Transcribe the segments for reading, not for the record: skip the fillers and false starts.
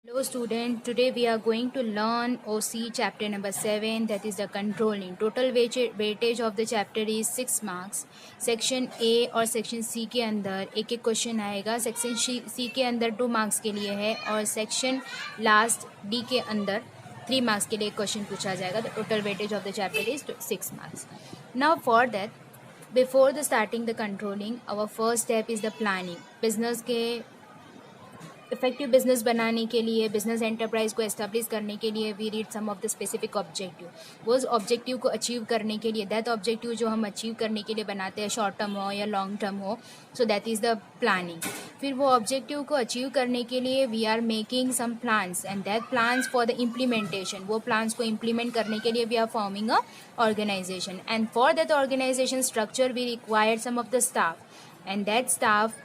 Hello student, today we are going to learn OC chapter number 7, that is the controlling. Total weightage of the chapter is 6 marks. Section A और section C के अंदर एक एक question आएगा. Section C के अंदर 2 marks के लिए है और सेक्शन लास्ट D के अंदर 3 मार्क्स के लिए क्वेश्चन पूछा जाएगा. The total weightage of the chapter is 6 marks. Now for that, before the starting the controlling, our first step is the planning. Business के इफेक्टिव बिजनेस बनाने के लिए, बिजनेस एंटरप्राइज को एस्टेब्लिश करने के लिए we read some of the specific objective. वो objective को अचीव करने के लिए, दैट ऑब्जेक्टिव जो हम अचीव करने के लिए बनाते हैं, शॉर्ट टर्म हो या लॉन्ग टर्म हो, so that is the planning. फिर वो ऑब्जेक्टिव को अचीव करने के लिए we are making some plans and that plans for the implementation. वो प्लान्स को इम्प्लीमेंट करने के लिए we are forming a organisation and for that organisation structure we required some of the staff and that staff,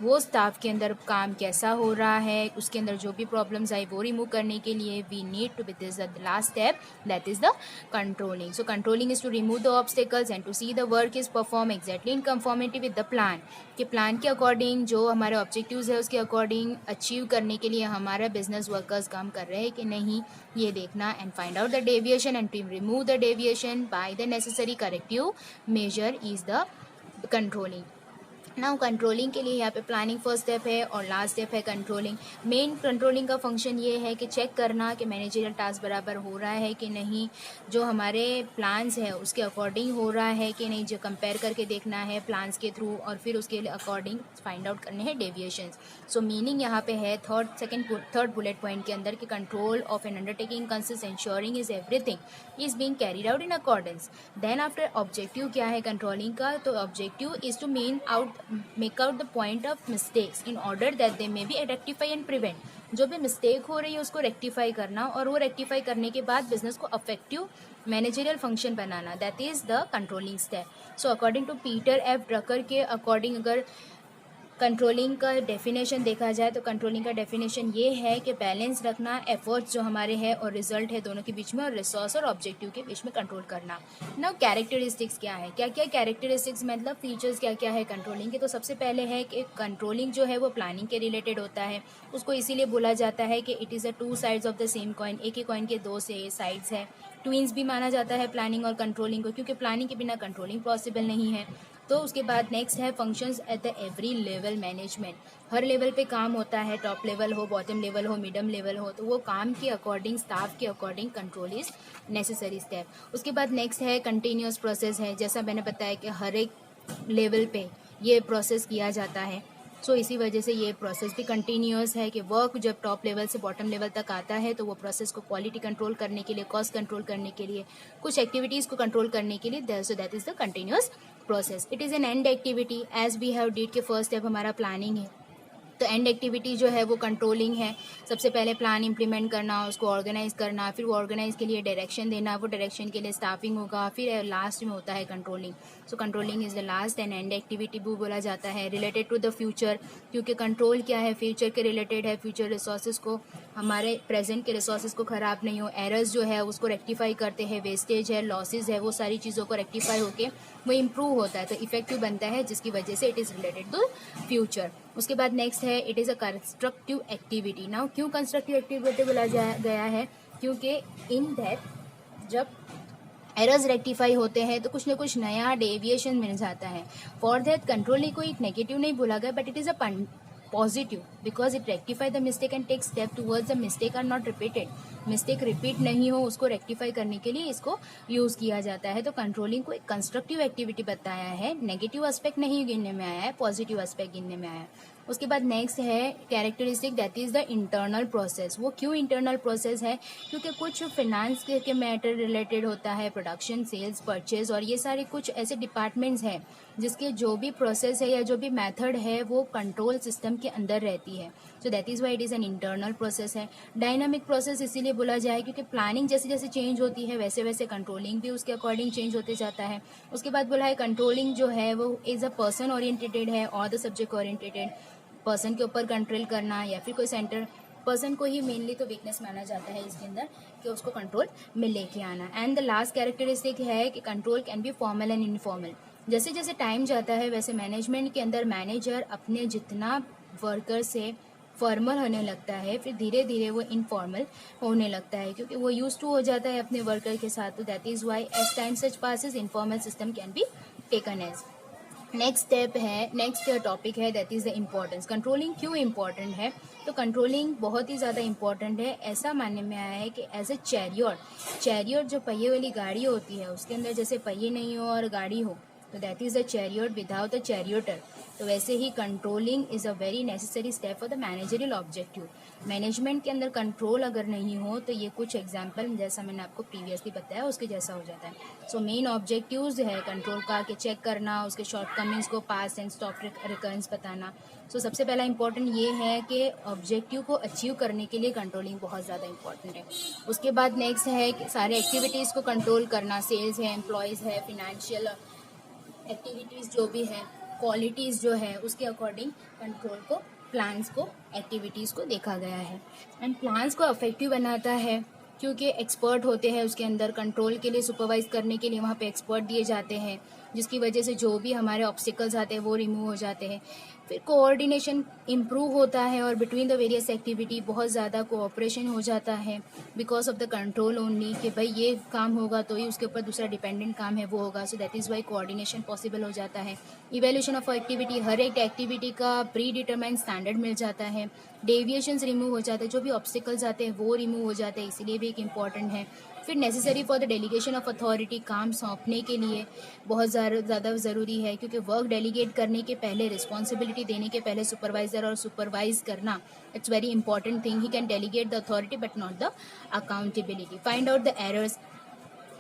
वो staff के अंदर काम कैसा हो रहा है, उसके अंदर जो भी प्रॉब्लम्स आई वो रिमूव करने के लिए we need to be this the last step, that is the controlling. So controlling is to remove the obstacles and to see the work is perform exactly in conformity with the plan. कि plan के according जो हमारे objectives है उसके according achieve करने के लिए हमारा बिजनेस वर्कर्स काम कर रहे हैं कि नहीं, ये देखना and find out the deviation and to remove the deviation by the necessary corrective measure is the controlling. Now controlling के लिए यहाँ पे प्लानिंग फर्स्ट स्टेप है और लास्ट स्टेप है कंट्रोलिंग. मेन कंट्रोलिंग का फंक्शन ये है कि चेक करना कि मैनेजरियल टास्क बराबर हो रहा है कि नहीं, जो हमारे प्लान्स है उसके अकॉर्डिंग हो रहा है कि नहीं, जो कंपेयर करके देखना है प्लान्स के थ्रू और फिर उसके अकॉर्डिंग फाइंड आउट करने हैं डेविएशंस. सो मीनिंग यहाँ पे है थर्ड बुलेट पॉइंट के अंदर कि control of an undertaking consist ensuring is everything is being carried out in accordance. Then after objective क्या है कंट्रोलिंग का, तो objective is to make out the point of mistakes in order that they may be rectify and prevent. जो भी mistake हो रही है उसको रेक्टिफाई करना और वो रेक्टिफाई करने के बाद बिजनेस को अफेक्टिव मैनेजरियल फंक्शन बनाना, that is the controlling step. So according to Peter F Drucker के अकॉर्डिंग अगर कंट्रोलिंग का डेफिनेशन देखा जाए तो कंट्रोलिंग का डेफिनेशन ये है कि बैलेंस रखना एफर्ट्स जो हमारे हैं और रिजल्ट है दोनों के बीच में, और रिसोर्स और ऑब्जेक्टिव के बीच में कंट्रोल करना. नाउ कैरेक्टरिस्टिक्स क्या है, क्या क्या कैरेक्टरिस्टिक्स मतलब फीचर्स क्या क्या है कंट्रोलिंग के. तो सबसे पहले है कि कंट्रोलिंग जो है वो प्लानिंग के रिलेटेड होता है. उसको इसीलिए बोला जाता है कि it is a two sides of the same coin. एक ही कॉइन के दो से साइड्स है. ट्विंस भी माना जाता है प्लानिंग और कंट्रोलिंग को, क्योंकि प्लानिंग के बिना कंट्रोलिंग पॉसिबल नहीं है. तो उसके बाद नेक्स्ट है functions at the every level management. Her level पे काम होता है, टॉप लेवल हो, बॉटम लेवल हो, मिडम लेवल हो, तो वो काम के अकॉर्डिंग, स्टाफ के according control is necessary step. उसके बाद नेक्स्ट है कंटिन्यूस प्रोसेस है. जैसा मैंने बताया कि हर एक लेवल पे ये प्रोसेस किया जाता है. सो इसी वजह से ये प्रोसेस भी कंटिन्यूस है कि वर्क जब टॉप लेवल से बॉटम लेवल तक आता है तो वो प्रोसेस को क्वालिटी कंट्रोल करने के लिए, कॉस्ट कंट्रोल करने के लिए, कुछ एक्टिविटीज़ को कंट्रोल करने के लिए, so that is the continuous process. It is an end activity as we have did के फर्स्ट स्टेप हमारा प्लानिंग है. तो एंड एक्टिविटी जो है वो कंट्रोलिंग है. सबसे पहले प्लान इंप्लीमेंट करना, उसको ऑर्गेनाइज करना, फिर वो ऑर्गेनाइज के लिए डायरेक्शन देना, वो डायरेक्शन के लिए स्टाफिंग होगा, फिर लास्ट में होता है controlling. So controlling is the last and and activity भी बोला जाता है. रिलेटेड टू द फ्यूचर, क्योंकि कंट्रोल क्या है, फ्यूचर के रिलेटेड है. फ्यूचर रिसोर्सेज को, हमारे प्रेजेंट के रिसोर्सेज को ख़राब नहीं हो, एरर्स जो है उसको रेक्टिफाई करते हैं, वेस्टेज है, लॉसेज है, वो सारी चीज़ों को रेक्टिफाई होकर वो इम्प्रूव होता है, तो इफेक्टिव बनता है, जिसकी वजह से it is related to future. उसके बाद नेक्स्ट है it is a constructive activity. Now क्यों कंस्ट्रक्टिव एक्टिविटी बोला गया है, क्योंकि इन दैट जब एरर्स रेक्टिफाई होते हैं तो कुछ ना कुछ नया डेविएशन मिल जाता है. फॉर दैट कंट्रोल को एक नेगेटिव नहीं बोला गया, but it is a positive because it rectify the mistake and take step towards the mistake are not repeated. Mistake repeat नहीं हो उसको रेक्टिफाई करने के लिए इसको यूज़ किया जाता है. तो कंट्रोलिंग को एक कंस्ट्रक्टिव एक्टिविटी बताया है, नेगेटिव एस्पेक्ट नहीं गिनने में आया है, पॉजिटिव एस्पेक्ट गिनने में आया है. उसके बाद नेक्स्ट है characteristic, that is the internal process. वो क्यों इंटरनल प्रोसेस है, क्योंकि कुछ फिनेंस के मैटर रिलेटेड होता है, प्रोडक्शन, सेल्स, परचेज, और ये सारे कुछ ऐसे डिपार्टमेंट्स हैं जिसके जो भी प्रोसेस है या जो भी मेथड है वो कंट्रोल सिस्टम के अंदर रहती है. सो that is why it is an internal process है. डायनामिक प्रोसेस इसीलिए बोला जाए क्योंकि प्लानिंग जैसे जैसे चेंज होती है वैसे वैसे कंट्रोलिंग भी उसके अकॉर्डिंग चेंज होते जाता है. उसके बाद बोला है कंट्रोलिंग जो है वो इज़ अ पर्सन ओरिएंटेड है और द सब्जेक्ट ओरिएंटेड. पर्सन के ऊपर कंट्रोल करना या फिर कोई सेंटर पर्सन को ही मेनली तो वीकनेस माना जाता है इसके अंदर कि उसको कंट्रोल में लेके आना. एंड द लास्ट कैरेक्टरिस्टिक है कि control can be formal and informal. जैसे जैसे टाइम जाता है वैसे मैनेजमेंट के अंदर मैनेजर अपने जितना वर्कर से फॉर्मल होने लगता है, फिर धीरे धीरे वो इनफॉर्मल होने लगता है, क्योंकि वो यूज टू हो जाता है अपने वर्कर के साथ. तो that is why as time such passes informal system can be taken as. Next topic है that is the importance. Controlling क्यों इम्पोर्टेंट है? तो कंट्रोलिंग बहुत ही ज़्यादा इम्पोर्टेंट है. ऐसा मानने में आया है कि एज ए चैरियट जो पहिए वाली गाड़ी होती है, उसके अंदर जैसे पहिए नहीं हो और गाड़ी हो, तो that is the chariot without the charioteer. तो वैसे ही controlling is a very necessary step for the managerial objective. Management के अंदर कंट्रोल अगर नहीं हो तो ये कुछ एग्जाम्पल जैसा मैंने आपको प्रीवियसली बताया उसके जैसा हो जाता है. सो मेन ऑब्जेक्टिव्स है कंट्रोल का कि चेक करना, उसके शॉर्टकमिंग्स को पास्ट एंड स्टॉप रिकरेंस बताना. सो सबसे पहला इंपॉर्टेंट ये है कि ऑब्जेक्टिव को अचीव करने के लिए कंट्रोलिंग बहुत ज़्यादा इंपॉर्टेंट है. उसके बाद नेक्स्ट है कि सारे एक्टिविटीज़ को कंट्रोल करना. सेल्स है, एम्प्लॉयज़ है, फिनेंशियल एक्टिविटीज़ जो भी है, क्वालिटीज़ जो है, उसके अकॉर्डिंग कंट्रोल को, प्लान्स को, एक्टिविटीज़ को देखा गया है. एंड प्लान्स को इफेक्टिव बनाता है क्योंकि एक्सपर्ट होते हैं उसके अंदर. कंट्रोल के लिए, सुपरवाइज करने के लिए वहाँ पे एक्सपर्ट दिए जाते हैं, जिसकी वजह से जो भी हमारे ऑब्स्टिकल्स आते हैं वो रिमूव हो जाते हैं. फिर कोऑर्डिनेशन इम्प्रूव होता है और बिटवीन द वेरियस एक्टिविटी बहुत ज़्यादा कोऑपरेशन हो जाता है because of the control only, कि भाई ये काम होगा तो ही उसके ऊपर दूसरा डिपेंडेंट काम है वो होगा. सो that is Y coordination possible हो जाता है. इवेल्यूशन ऑफ एक्टिविटी, हर एक एक्टिविटी का प्री डिटरमाइंड स्टैंडर्ड मिल जाता है. डेविएशंस रिमूव हो जाते हैं, जो भी ऑब्स्टिकल्स आते हैं वो रिमूव हो जाते हैं, इसीलिए भी एक इम्पॉर्टेंट है. फिर necessary for the delegation of authority, काम सौंपने के लिए बहुत ज़्यादा ज़रूरी है, क्योंकि वर्क डेलीगेट करने के पहले, रिस्पॉन्सिबिलिटी देने के पहले सुपरवाइजर और सुपरवाइज करना, it's very important thing. He can delegate the authority but not the accountability. Find out the errors,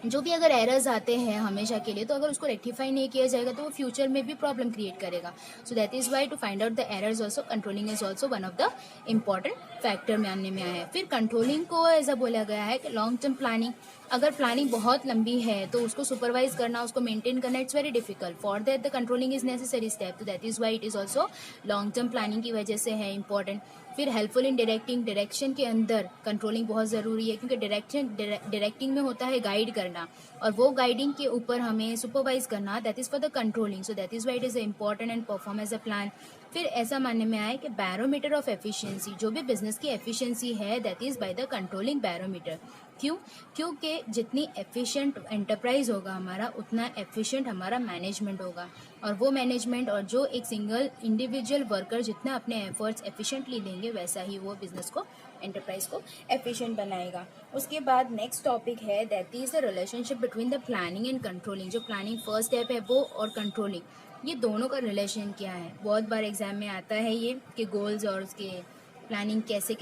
जो भी अगर एरर्स आते हैं हमेशा के लिए, तो अगर उसको रेक्टिफाई नहीं किया जाएगा तो वो फ्यूचर में भी प्रॉब्लम क्रिएट करेगा. So that is why to find out the errors also controlling is also one of the important factor मानने में आया है. फिर कंट्रोलिंग को ऐसा बोला गया है कि लॉन्ग टर्म प्लानिंग, अगर प्लानिंग बहुत लंबी है तो उसको सुपरवाइज करना, उसको मेंटेन करना, it's very difficult. For that the controlling is necessary step. तो that is why it is also long term planning की वजह से है इंपॉर्टेंट. फिर हेल्पफुल इन डायरेक्टिंग, डायरेक्शन के अंदर कंट्रोलिंग बहुत ज़रूरी है, क्योंकि डायरेक्टिंग में होता है गाइड करना, और वो गाइडिंग के ऊपर हमें सुपरवाइज करना, that is for the controlling. So that is why it is important and perform as a plan. फिर ऐसा मानने में आया कि बैरोमीटर ऑफ एफिशिएंसी, जो भी बिजनेस की एफिशिएंसी है that is by the controlling barometer. क्यों? क्योंकि जितनी एफिशिएंट एंटरप्राइज होगा हमारा, उतना एफिशिएंट हमारा मैनेजमेंट होगा, और वो मैनेजमेंट और जो एक सिंगल इंडिविजुअल वर्कर जितना अपने एफर्ट्स एफिशिएंटली देंगे, वैसा ही वो बिजनेस को, एंटरप्राइज को एफिशिएंट बनाएगा. उसके बाद नेक्स्ट टॉपिक है that is the relationship between the planning and controlling. जो प्लानिंग फर्स्ट स्टेप है वो, और कंट्रोलिंग, ये दोनों का रिलेशन क्या है. बहुत बार एग्जाम में आता है ये कि गोल्स और उसके प्लानिंग कैसे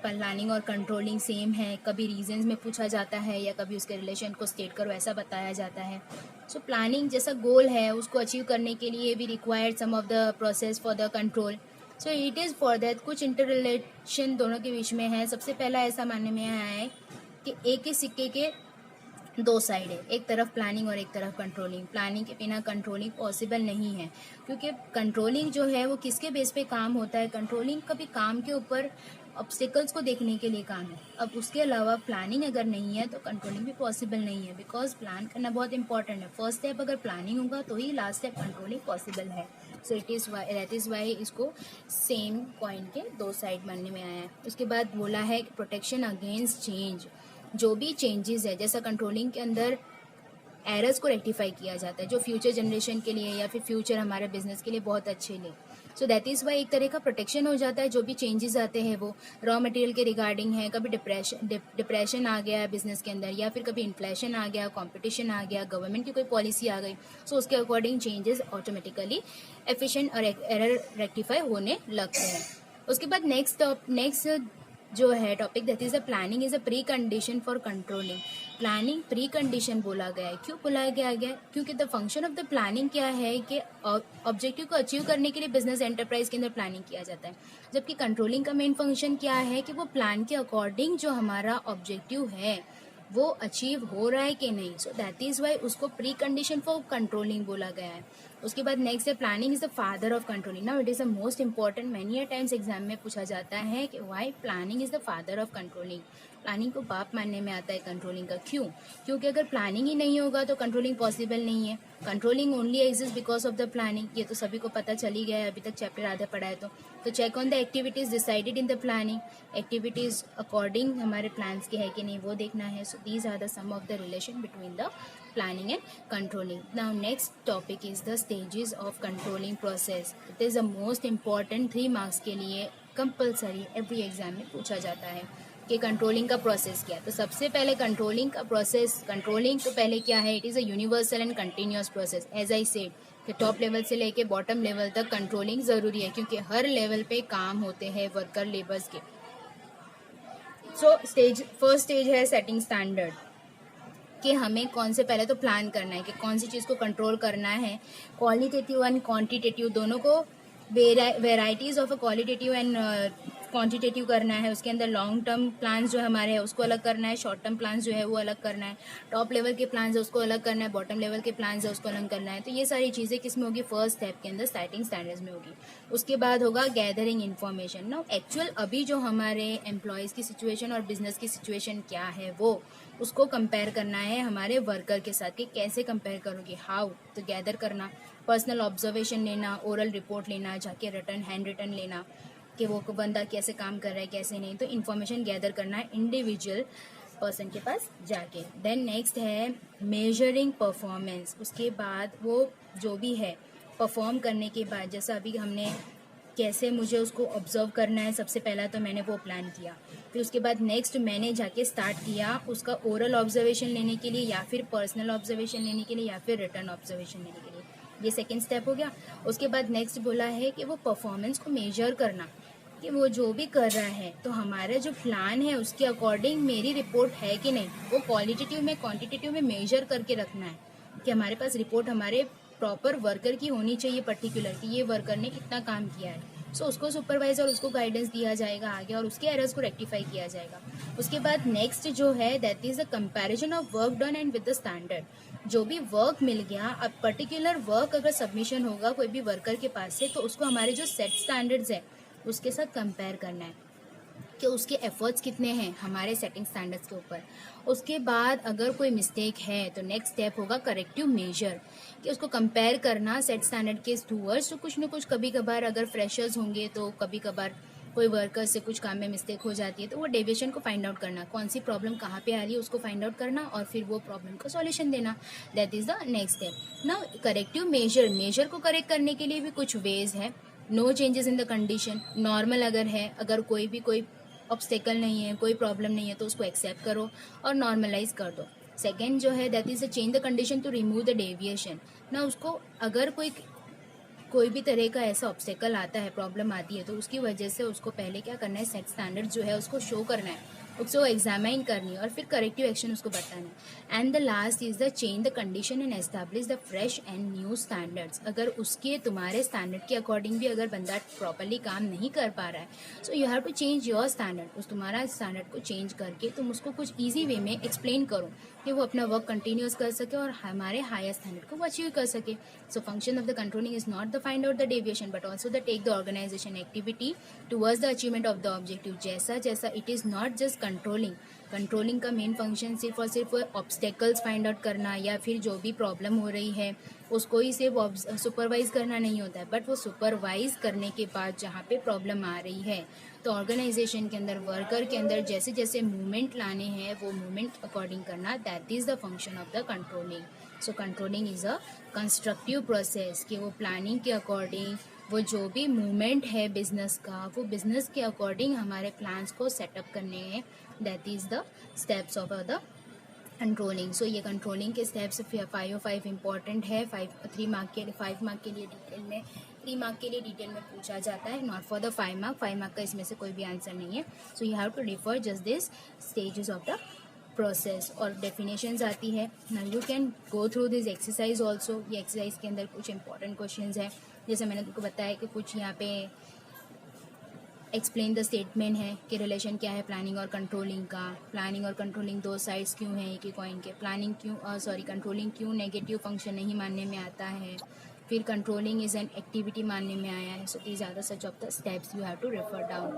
प्लानिंग और कंट्रोलिंग सेम है. कभी रीजंस में पूछा जाता है या कभी उसके रिलेशन को स्टेट करो ऐसा बताया जाता है. सो प्लानिंग जैसा गोल है उसको अचीव करने के लिए भी required some of the process for the control. So it is for that कुछ इंटर रिलेशन दोनों के बीच में है. सबसे पहला ऐसा मानने में आया है कि एक ही सिक्के के दो साइड है, एक तरफ प्लानिंग और एक तरफ कंट्रोलिंग. प्लानिंग के बिना कंट्रोलिंग पॉसिबल नहीं है, क्योंकि कंट्रोलिंग जो है वो किसके बेस पे काम होता है. कंट्रोलिंग कभी काम के ऊपर ऑब्स्टिकल्स को देखने के लिए काम है. अब उसके अलावा प्लानिंग अगर नहीं है तो कंट्रोलिंग भी पॉसिबल नहीं है, बिकॉज प्लान करना बहुत इंपॉर्टेंट है. फर्स्ट स्टेप अगर प्लानिंग होगा तो ही लास्ट स्टेप कंट्रोलिंग पॉसिबल है. सो दैट इज़ वाई इसको सेम कॉइन के दो साइड मानने में आया है. उसके बाद बोला है प्रोटेक्शन अगेंस्ट चेंज. जो भी चेंजेस है, जैसा कंट्रोलिंग के अंदर एरर्स को रेक्टिफाई किया जाता है जो फ्यूचर जनरेशन के लिए या फिर फ्यूचर हमारे बिजनेस के लिए बहुत अच्छे ले. सो दैट इज़ वाई एक तरह का प्रोटेक्शन हो जाता है. जो भी चेंजेस आते हैं वो रॉ मटेरियल के रिगार्डिंग है, कभी डिप्रेशन आ गया बिजनेस के अंदर, या फिर कभी इन्फ्लेशन आ गया, कंपटीशन आ गया, गवर्नमेंट की कोई पॉलिसी आ गई, सो उसके अकॉर्डिंग चेंजेस ऑटोमेटिकली एफिशिएंट और एरर रेक्टिफाई होने लगते हैं. उसके बाद नेक्स्ट जो है topic that is the planning is a pre condition for controlling. Planning pre condition बोला गया है. क्यों बोला गया क्योंकि the function of the planning क्या है कि ऑब्जेक्टिव को अचीव करने के लिए बिजनेस एंटरप्राइज के अंदर प्लानिंग किया जाता है, जबकि कंट्रोलिंग का मेन फंक्शन क्या है कि वो प्लान के अकॉर्डिंग जो हमारा ऑब्जेक्टिव है वो अचीव हो रहा है कि नहीं. सो दैट इज़ वाई उसको प्री कंडीशन फॉर कंट्रोलिंग बोला गया है. उसके बाद नेक्स्ट है planning is the father of controlling. Now it is the most important, many times exam में पूछा जाता है कि why planning is the father of controlling. Planning को बाप मानने में आता है कंट्रोलिंग का। क्यों? क्योंकि अगर प्लानिंग ही नहीं होगा तो कंट्रोलिंग पॉसिबल नहीं है। Controlling only exist because of the planning, ये तो सभी को पता चल ही गया है, अभी तक चैप्टर आधा पढ़ा है। तो check on the activities decided in the planning, activities according हमारे प्लान्स के है कि नहीं वो देखना है। So these are the some of the relation between the planning and controlling. Now next topic is the stages of controlling process. It is the most important 3 marks के लिए compulsory every exam में पूछा जाता है कि controlling का process क्या है। तो सबसे पहले कंट्रोलिंग का प्रोसेस, कंट्रोलिंग तो पहले क्या है, it is a universal and continuous process. As I said कि टॉप लेवल से लेके बॉटम लेवल तक कंट्रोलिंग ज़रूरी है, क्योंकि हर लेवल पे काम होते हैं वर्कर लेबर्स के। सो फर्स्ट स्टेज है सेटिंग स्टैंडर्ड, कि हमें कौन से पहले तो प्लान करना है कि कौन सी चीज़ को कंट्रोल करना है। क्वालिटेटिव एंड क्वांटिटेटिव दोनों को, varieties of a qualitative and quantitative करना है। उसके अंदर लॉन्ग टर्म प्लान्स जो हमारे हैं उसको अलग करना है, शॉर्ट टर्म प्लान्स जो है वो अलग करना है, टॉप लेवल के प्लान्स है उसको अलग करना है, बॉटम लेवल के प्लान्स है उसको अलग करना है। तो ये सारी चीज़ें किस में होगी, फर्स्ट स्टेप के अंदर सेटिंग स्टैंडर्ड्स में होगी। उसके बाद होगा गैदरिंग इन्फॉर्मेशन। नाउ एक्चुअल अभी जो हमारे एम्प्लॉयज़ की सिचुएशन और बिजनेस की सिचुएशन क्या है वो उसको कंपेयर करना है हमारे वर्कर के साथ, कि कैसे कंपेयर करोगे, हाउ, तो गैदर करना, पर्सनल ऑब्जर्वेशन लेना, ओरल रिपोर्ट लेना, जाके रिटर्न हैंड रिटर्न लेना कि वो बंदा कैसे काम कर रहा है कैसे नहीं। तो इन्फॉर्मेशन गैदर करना है इंडिविजुअल पर्सन के पास जाके। देन नेक्स्ट है मेजरिंग परफॉर्मेंस। उसके बाद वो जो भी है परफॉर्म करने के बाद, जैसा अभी हमने कैसे मुझे उसको ऑब्जर्व करना है, सबसे पहला तो मैंने वो प्लान किया। फिर उसके बाद नेक्स्ट मैंने जाके स्टार्ट किया उसका ओरल ऑब्जर्वेशन लेने के लिए, या फिर पर्सनल ऑब्जर्वेशन लेने के लिए, या फिर रिटर्न ऑब्जर्वेशन लेने के लिए। ये सेकंड स्टेप हो गया। उसके बाद नेक्स्ट बोला है कि वो परफॉर्मेंस को मेजर करना, कि वो जो भी कर रहा है तो हमारा जो प्लान है उसके अकॉर्डिंग मेरी रिपोर्ट है कि नहीं, वो क्वालिटेटिव में क्वांटिटेटिव में मेजर करके रखना है कि हमारे पास रिपोर्ट हमारे प्रॉपर वर्कर की होनी चाहिए, पर्टिकुलर कि ये वर्कर ने इतना काम किया है। सो उसको सुपरवाइजर उसको गाइडेंस दिया जाएगा आगे, और उसके एरर्स को रेक्टिफाई किया जाएगा। उसके बाद नेक्स्ट जो है that is the comparison of work done and with the standard. जो भी वर्क मिल गया, अब पर्टिकुलर वर्क अगर सबमिशन होगा कोई भी वर्कर के पास से, तो उसको हमारे जो सेट स्टैंडर्ड्स है उसके साथ कंपेयर करना है कि उसके एफर्ट्स कितने हैं हमारे सेटिंग स्टैंडर्ड्स के ऊपर। उसके बाद अगर कोई मिस्टेक है तो नेक्स्ट स्टेप होगा करेक्टिव मेजर, कि उसको कंपेयर करना सेट स्टैंडर्ड के टूवर्ड्स। तो कुछ न कुछ कभी कभार अगर फ्रेशर्स होंगे तो कभी कभार कोई वर्कर से कुछ काम में मिस्टेक हो जाती है, तो वो डेविएशन को फाइंड आउट करना, कौन सी प्रॉब्लम कहाँ पे आ रही है उसको फाइंड आउट करना, और फिर वो प्रॉब्लम का सॉल्यूशन देना। That is the next step. Now corrective measure को करेक्ट करने के लिए भी कुछ वेज है। No changes in the condition, normal अगर है, अगर कोई ऑब्स्टेकल नहीं है, कोई प्रॉब्लम नहीं है, तो उसको एक्सेप्ट करो और नॉर्मलाइज कर दो। सेकेंड जो है that is the change the condition to remove the deviation. ना उसको अगर कोई भी तरह का ऐसा ऑब्स्टेकल आता है, प्रॉब्लम आती है, तो उसकी वजह से उसको पहले क्या करना है, सेट स्टैंडर्ड जो है उसको शो करना है, उसको एग्जामाइन करनी है, और फिर करेक्टिव एक्शन उसको बताना है। And the last is the change the condition and establish the fresh and new standards. अगर उसके तुम्हारे स्टैंडर्ड के अकॉर्डिंग भी अगर बंदा प्रॉपरली काम नहीं कर पा रहा है, so you have to change your standard. उस तुम्हारा स्टैंडर्ड को चेंज करके तुम उसको कुछ ईजी वे में एक्सप्लेन करो कि वो अपना वर्क कंटिन्यूस कर सके और हमारे हायर स्टैंडर्ड को वो अचीव कर सके। So function of the controlling is not the find out the deviation but also the take the organization activity towards the achievement of the objective. जैसा it is not just controlling का main function सिर्फ और सिर्फ obstacles find out करना या फिर जो भी प्रॉब्लम हो रही है उसको ही सिर्फ सुपरवाइज करना नहीं होता है, बट वो सुपरवाइज करने के बाद जहाँ पे प्रॉब्लम आ रही है तो ऑर्गेनाइजेशन के अंदर वर्कर के अंदर जैसे जैसे मूवमेंट लाने हैं वो मूवमेंट अकॉर्डिंग करना, that is the function of the controlling. So controlling is a constructive process कि वो प्लानिंग के अकॉर्डिंग वो जो भी मूवमेंट है बिजनेस का वो बिजनेस के अकॉर्डिंग हमारे प्लान्स को सेटअप करने हैं। That is the steps of the controlling. So ये कंट्रोलिंग के स्टेप्स 5 इंपॉर्टेंट है। 5 मार्क के लिए डिटेल में 3 मार्क के लिए डिटेल में पूछा जाता है, नॉट फॉर द 5 मार्क का इसमें से कोई भी आंसर नहीं है। So you have to refer just this stages of the process और डेफिनेशंस आती है। Now you can go through this exercise also. ये एक्सरसाइज के अंदर कुछ इंपॉर्टेंट क्वेश्चंस है, जैसे मैंने तुमको बताया कि कुछ यहाँ पे एक्सप्लेन द स्टेटमेंट है कि रिलेशन क्या है प्लानिंग और कंट्रोलिंग का। प्लानिंग और कंट्रोलिंग दो साइड्स क्यों हैं एक ही कॉइन के। कंट्रोलिंग क्यों नेगेटिव फंक्शन नहीं मानने में आता है। फिर कंट्रोलिंग इज एन एक्टिविटी मानने में आया है। So these are the such of the steps you have to refer down.